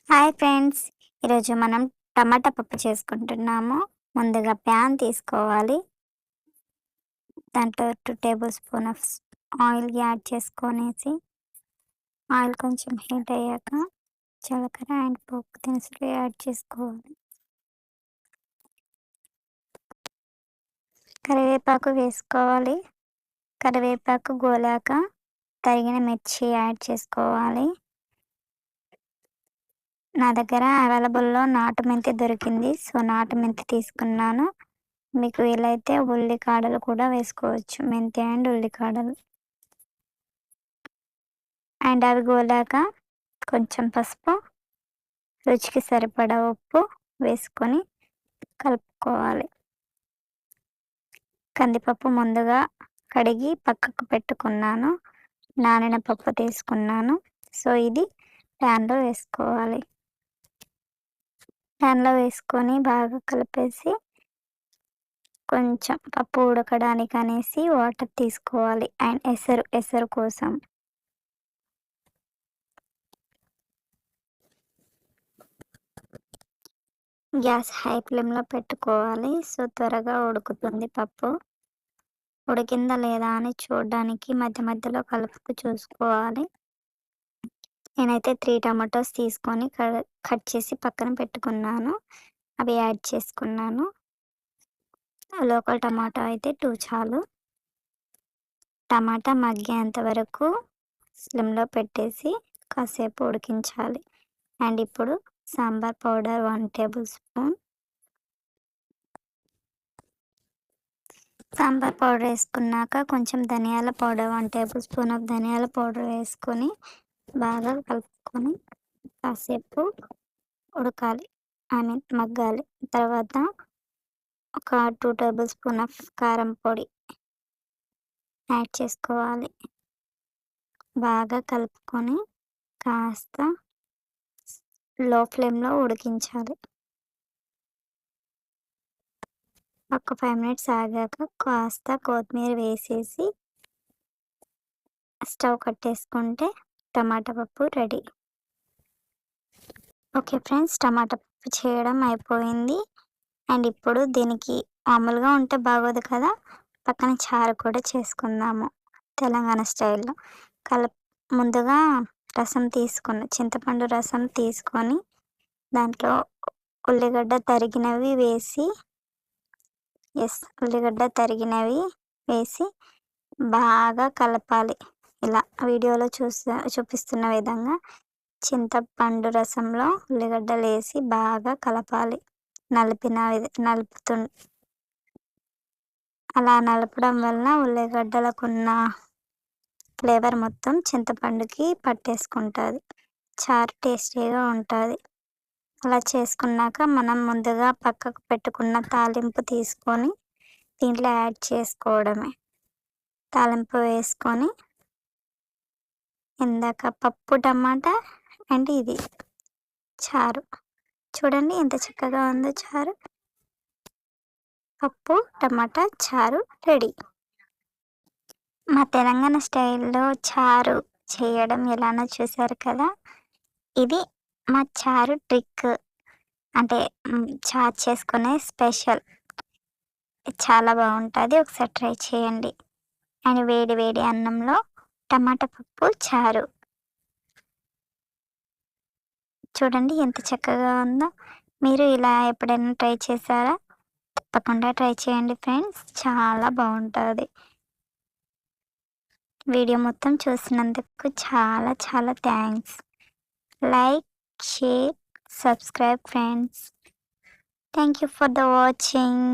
Hi friends, ఈరోజు మనం టమాటా పప్పు చేసుకుంటున్నాము. ముందుగా ప్యాన్ తీసుకోవాలి. దాంట్లో 2 tablespoon of oil add చేసుకొనేసి, ఆయిల్ కొంచెం హీట్ అయ్యాక జీలకర్ర అండ్ పోపు దినుసులు యాడ్ చేసుకోవాలి. కరివేపాకు వేసుకోవాలి. కరివేపాకు గోలాక తరిగిన మిర్చి యాడ్ చేసుకోవాలి. నా దగ్గర అవైలబుల్‌లో నాటు మెంతి దొరికింది. సో, నాటు మెంతి తీసుకున్నాను. మీకు వీలైతే ఉల్లికాడలు కూడా వేసుకోవచ్చు. మెంతి అండ్ ఉల్లికాడలు. అండ్ అవి గోలాక కొంచెం పసుపు, రుచికి సరిపడా ఉప్పు వేసుకొని కలుపుకోవాలి. కందిపప్పు ముందుగా కడిగి పక్కకు పెట్టుకున్నాను. నానిన పప్పు తీసుకున్నాను. సో, ఇది ప్యాన్‌లో వేసుకోవాలి. ప్యాన్‌లో వేసుకొని బాగా కలిపేసి కొంచెం పప్పు ఉడకడానికి అనేసి వాటర్ తీసుకోవాలి. అండ్ ఎసరు కోసం. గ్యాస్ హై ఫ్లేమ్‌లో పెట్టుకోవాలి. సో, త్వరగా ఉడుకుతుంది పప్పు. ఉడికిందా లేదా అని చూడడానికి మధ్య మధ్యలో కలుపుతూ చూసుకోవాలి. నేనైతే 3 టమాటోస్ తీసుకొని కట్ చేసి పక్కన పెట్టుకున్నాను. అవి యాడ్ చేసుకున్నాను. లోకల్ టమాటో అయితే 2 చాలు. టమాటా మగ్గేంత వరకు స్లిమ్‌లో పెట్టేసి కాసేపు ఉడికించాలి. అండ్ ఇప్పుడు sambar powder 1 table spoon. Sambar powder వేసుకున్నాక కొంచెం ధనియాల పౌడర్ 1 టేబుల్ స్పూన్ ఆఫ్ ధనియాల పౌడర్ వేసుకొని బాగా కలుపుకొని కాసేపు ఉడకాలి. మగ్గాలి. తర్వాత ఒక 2 టేబుల్ స్పూన్ ఆఫ్ కారం పొడి యాడ్ చేసుకోవాలి. బాగా కలుపుకొని కాస్త లో ఫ్లేమ్‌లో ఉడికించాలి. ఒక 5 మినిట్స్ ఆగాక కాస్త కొత్తిమీర వేసేసి స్టవ్ కట్టేసుకుంటే టమాటా పప్పు రెడీ. ఓకే ఫ్రెండ్స్, టమాటా పప్పు చేయడం అయిపోయింది. అండ్ ఇప్పుడు దీనికి మామూలుగా ఉంటే బాగోదు కదా! పక్కన చారు కూడా చేసుకుందాము తెలంగాణ స్టైల్‌లో. ముందుగా చింతపండు రసం తీసుకొని దాంట్లో ఉల్లిగడ్డ తరిగినవి వేసి ఉల్లిగడ్డ తరిగినవి వేసి బాగా కలపాలి. ఇలా వీడియోలో చూపిస్తున్న విధంగా చింతపండు రసంలో ఉల్లిగడ్డలేసి బాగా కలపాలి. అలా నలపడం వల్ల ఉల్లిగడ్డలకున్న ఫ్లేవర్ మొత్తం చింతపండుకి పట్టేసుకుంటుంది. చారు టేస్టీగా ఉంటుంది. అలా చేసుకున్నాక మనం ముందుగా పక్కకు పెట్టుకున్న తాలింపు తీసుకొని దీంట్లో యాడ్ చేసుకోవడమే. తాలింపు వేసుకొని ఇందాక పప్పు టమాటా అండ్ ఇది చారు. చూడండి ఎంత చక్కగా ఉందో చారు. పప్పు టమాటా చారు రెడీ. మా తెలంగాణ స్టైల్‌లో చారు చేయడం ఎలానో చూశారు కదా! ఇది మా చారు ట్రిక్. అంటే చారు చేసుకునే స్పెషల్. చాలా బావుంటది. ఒకసారి ట్రై చేయండి. అండ్ వేడి వేడి అన్నంలో టమాటా పప్పు చారు. చూడండి ఎంత చక్కగా ఉందో. మీరు ఇలా ఎప్పుడైనా ట్రై చేశారా? తప్పకుండా ట్రై చేయండి ఫ్రెండ్స్. చాలా బావుంటది. వీడియో మొత్తం చూసినందుకు చాలా చాలా thanks. Like, share, subscribe friends. Thank you for the watching.